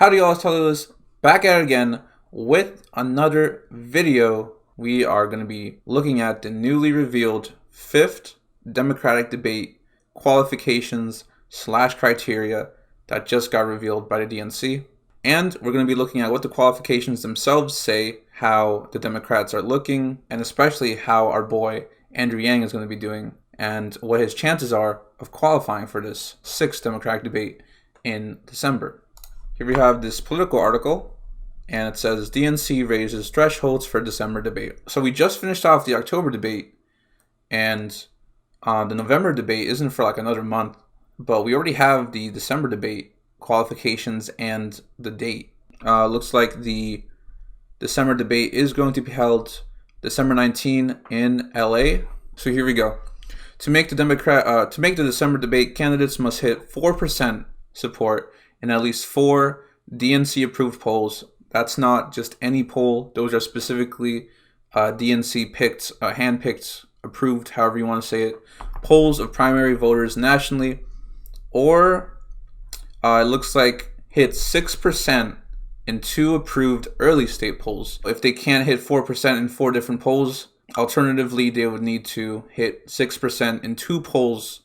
Howdy y'all, it's Lewis, back at it again with another video. We are going to be looking at the newly revealed 5th Democratic debate qualifications / criteria that just got revealed by the DNC. And we're going to be looking at what the qualifications themselves say, how the Democrats are looking, and especially how our boy Andrew Yang is going to be doing, and what his chances are of qualifying for this 6th Democratic debate in December. Here we have this political article, and it says DNC raises thresholds for December debate. So we just finished off the October debate, and the November debate isn't for like another month, but we already have the December debate qualifications and the date. Looks like the December debate is going to be held December 19 in LA. So here we go. To make the December debate, candidates must hit 4% support in at least 4 DNC-approved polls. That's not just any poll. Those are specifically DNC-picked, hand-picked, approved, however you want to say it, polls of primary voters nationally. Or it looks like hit 6% in 2 approved early state polls. If they can't hit 4% in 4 different polls, alternatively, they would need to hit 6% in 2 polls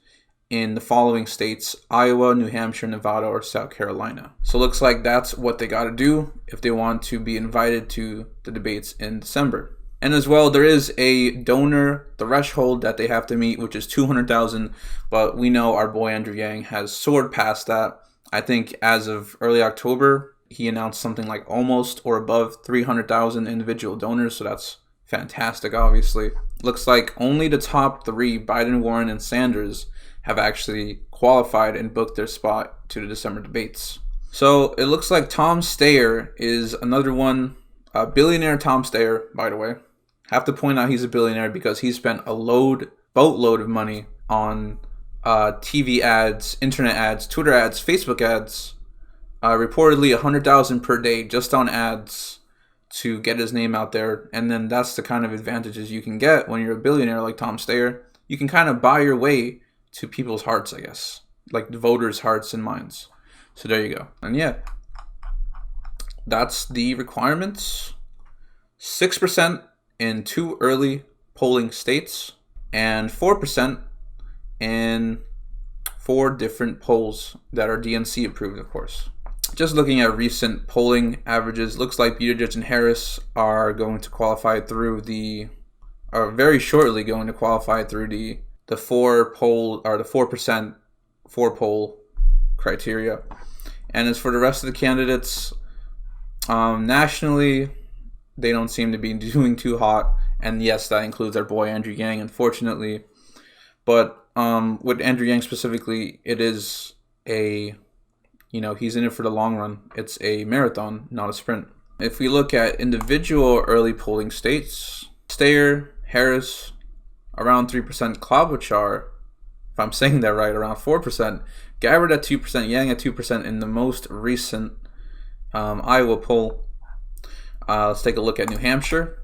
in the following states: Iowa, New Hampshire, Nevada, or South Carolina. So it looks like that's what they got to do if they want to be invited to the debates in December. And as well, there is a donor threshold that they have to meet, which is 200,000, but we know our boy Andrew Yang has soared past that. I think as of early October, he announced something like almost or above 300,000 individual donors, so that's fantastic, obviously. Looks like only the top 3, Biden, Warren, and Sanders, have actually qualified and booked their spot to the December debates. So it looks like Tom Steyer is another one, billionaire Tom Steyer, by the way. Have to point out he's a billionaire because he spent a boatload of money on TV ads, internet ads, Twitter ads, Facebook ads, reportedly 100,000 per day just on ads to get his name out there. And then that's the kind of advantages you can get when you're a billionaire like Tom Steyer. You can kind of buy your way to people's hearts, I guess, like the voters' hearts and minds. So there you go. And yeah, that's the requirements. 6% in 2 early polling states and 4% in 4 different polls that are DNC approved, of course. Just looking at recent polling averages, looks like Buttigieg and Harris are going to qualify through are very shortly going to qualify through the 4% 4 poll criteria. And as for the rest of the candidates, nationally, they don't seem to be doing too hot. And yes, that includes our boy Andrew Yang, unfortunately. But with Andrew Yang specifically, it is he's in it for the long run. It's a marathon, not a sprint. If we look at individual early polling states, Steyer, Harris, around 3%, Klobuchar, if I'm saying that right, around 4%, Gabbard at 2%, Yang at 2% in the most recent Iowa poll. Let's take a look at New Hampshire.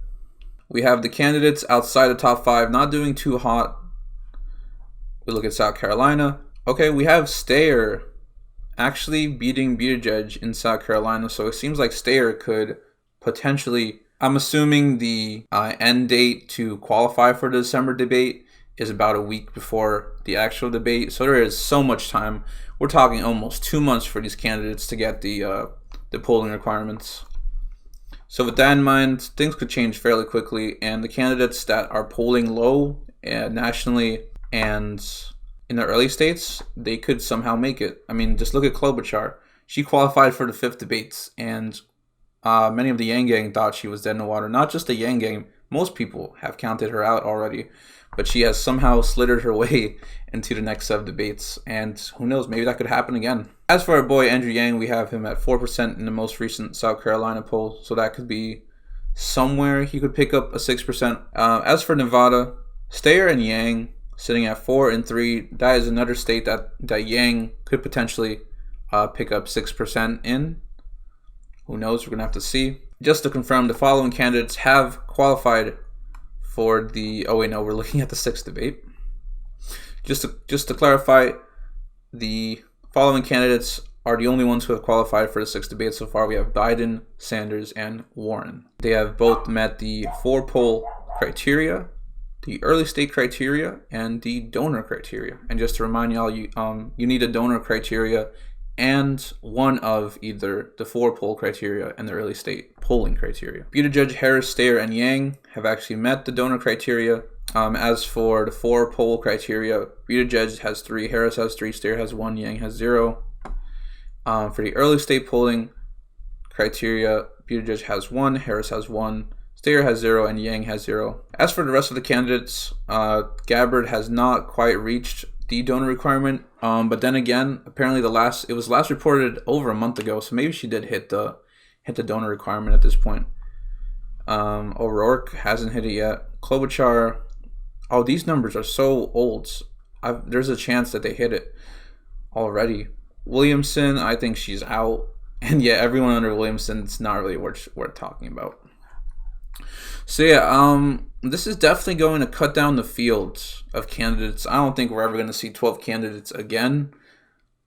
We have the candidates outside the top 5 not doing too hot. We look at South Carolina. Okay, we have Steyer actually beating Buttigieg in South Carolina, so it seems like Steyer could potentially, I'm assuming the end date to qualify for the December debate is about a week before the actual debate. So there is so much time. We're talking almost 2 months for these candidates to get the polling requirements. So with that in mind, things could change fairly quickly. And the candidates that are polling low nationally and in the early states, they could somehow make it. I mean, just look at Klobuchar. She qualified for the 5th debates, and many of the Yang gang thought she was dead in the water. Not just the Yang gang. Most people have counted her out already. But she has somehow slithered her way into the next 7 debates. And who knows, maybe that could happen again. As for our boy Andrew Yang, we have him at 4% in the most recent South Carolina poll. So that could be somewhere he could pick up a 6%. As for Nevada, Steyer and Yang sitting at 4 and 3. That is another state that Yang could potentially pick up 6% in. Who knows? We're going to have to see. Just to confirm, the following candidates have qualified for the... Oh, wait, no. We're looking at the 6th debate. Just to clarify, the following candidates are the only ones who have qualified for the 6 debates so far. We have Biden, Sanders, and Warren. They have both met the 4 poll criteria, the early state criteria, and the donor criteria. And just to remind y'all, you need a donor criteria and one of either the 4 poll criteria and the early state polling criteria. Buttigieg, Harris, Steyer, and Yang have actually met the donor criteria. As for the 4 poll criteria, Buttigieg has 3, Harris has 3, Steyer has 1, Yang has 0. For the early state polling criteria, Buttigieg has 1, Harris has 1, Steyer has 0, and Yang has 0. As for the rest of the candidates, Gabbard has not quite reached the donor requirement. But then again, apparently it was last reported over a month ago, so maybe she did hit the donor requirement at this point. O'Rourke hasn't hit it yet. Klobuchar, these numbers are so old. There's a chance that they hit it already. Williamson, I think she's out, and yeah, everyone under Williamson, it's not really worth talking about. So yeah, this is definitely going to cut down the field of candidates. I don't think we're ever going to see 12 candidates again.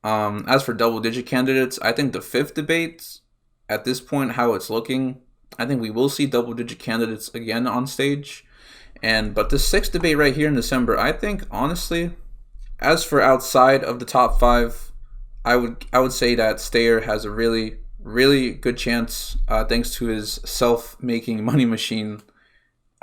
As for double-digit candidates, I think the 5th debate, at this point, how it's looking, I think we will see double-digit candidates again on stage. But the 6th debate right here in December, I think, honestly, as for outside of the top 5, I would say that Steyer has a really, really good chance, thanks to his self-making money machine.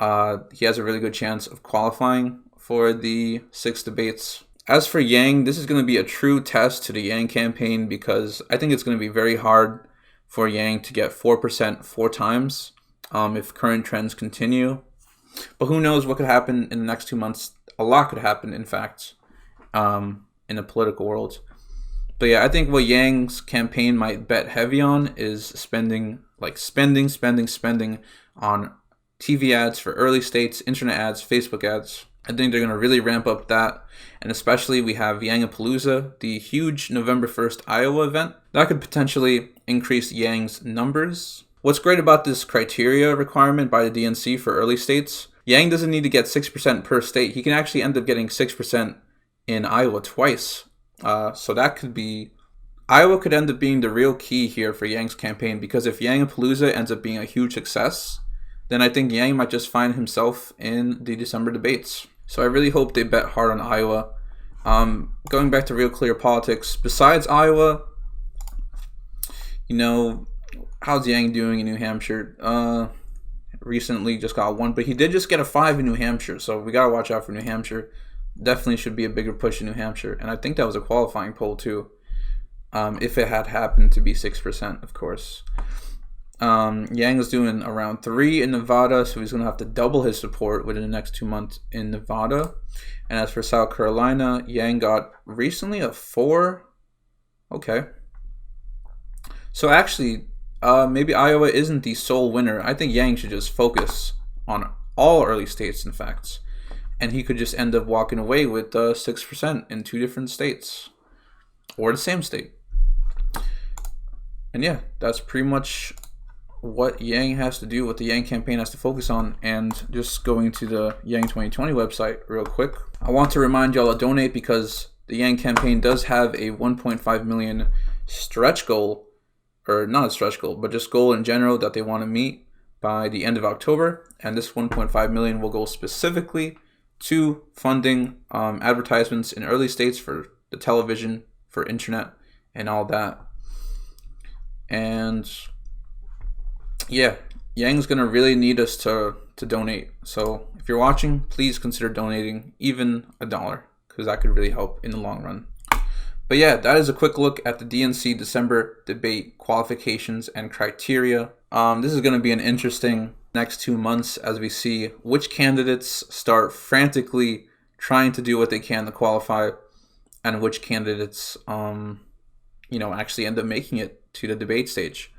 He has a really good chance of qualifying for the 6 debates. As for Yang, this is going to be a true test to the Yang campaign, because I think it's going to be very hard for Yang to get 4% 4 times if current trends continue. But who knows what could happen in the next 2 months. A lot could happen, in fact, in the political world. But yeah, I think what Yang's campaign might bet heavy on is spending on TV ads for early states, internet ads, Facebook ads. I think they're going to really ramp up that. And especially we have Yangapalooza, the huge November 1st Iowa event. That could potentially increase Yang's numbers. What's great about this criteria requirement by the DNC for early states, Yang doesn't need to get 6% per state. He can actually end up getting 6% in Iowa twice. So that could be... Iowa could end up being the real key here for Yang's campaign, because if Yangapalooza ends up being a huge success, then I think Yang might just find himself in the December debates. So I really hope they bet hard on Iowa. Going back to real clear politics, besides Iowa, how's Yang doing in New Hampshire? Recently just got 1, but he did just get a 5 in New Hampshire, so we got to watch out for New Hampshire. Definitely should be a bigger push in New Hampshire. And I think that was a qualifying poll too. If it had happened to be 6%, of course. Yang is doing around 3 in Nevada, so he's going to have to double his support within the next 2 months in Nevada. And as for South Carolina, Yang got recently a 4. Okay. So actually, maybe Iowa isn't the sole winner. I think Yang should just focus on all early states, in fact. And he could just end up walking away with 6% in 2 different states. Or the same state. And yeah, that's pretty much what Yang has to do, what the Yang campaign has to focus on. And just going to the Yang 2020 website real quick, I want to remind y'all to donate, because the Yang campaign does have a 1.5 million stretch goal, or not a stretch goal, but just goal in general that they want to meet by the end of October. And this 1.5 million will go specifically to funding advertisements in early states for the television, for internet, and all that. And yeah, Yang's gonna really need us to donate. So if you're watching, please consider donating even $1, because that could really help in the long run. But yeah, that is a quick look at the DNC December debate qualifications and criteria. This is going to be an interesting next 2 months as we see which candidates start frantically trying to do what they can to qualify, and which candidates, actually end up making it to the debate stage.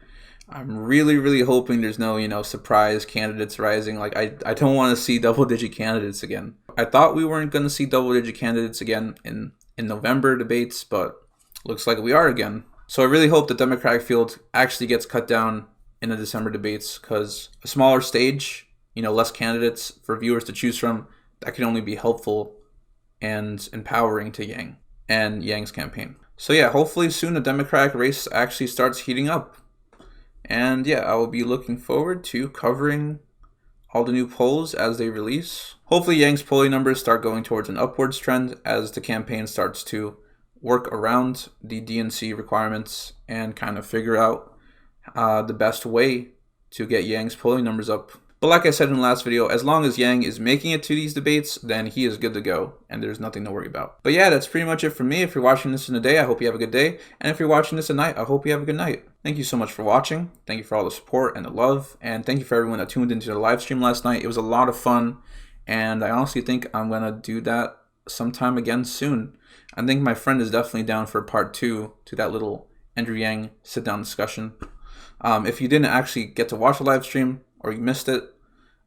I'm really, really hoping there's no, surprise candidates rising. Like, I don't want to see double-digit candidates again. I thought we weren't going to see double-digit candidates again in November debates, but looks like we are again. So I really hope the Democratic field actually gets cut down in the December debates, because a smaller stage, less candidates for viewers to choose from, that can only be helpful and empowering to Yang and Yang's campaign. So yeah, hopefully soon the Democratic race actually starts heating up. And yeah, I will be looking forward to covering all the new polls as they release. Hopefully Yang's polling numbers start going towards an upwards trend as the campaign starts to work around the DNC requirements and kind of figure out the best way to get Yang's polling numbers up. But like I said in the last video, as long as Yang is making it to these debates, then he is good to go, and there's nothing to worry about. But yeah, that's pretty much it for me. If you're watching this in the day, I hope you have a good day. And if you're watching this at night, I hope you have a good night. Thank you so much for watching. Thank you for all the support and the love. And thank you for everyone that tuned into the live stream last night. It was a lot of fun. And I honestly think I'm going to do that sometime again soon. I think my friend is definitely down for part 2 to that little Andrew Yang sit-down discussion. If you didn't actually get to watch the live stream or you missed it,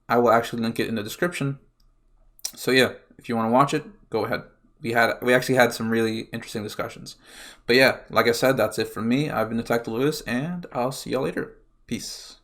I will actually link it in the description. So yeah, if you want to watch it, go ahead. We actually had some really interesting discussions. But yeah, like I said, that's it from me. I've been Detective Lewis, and I'll see y'all later. Peace.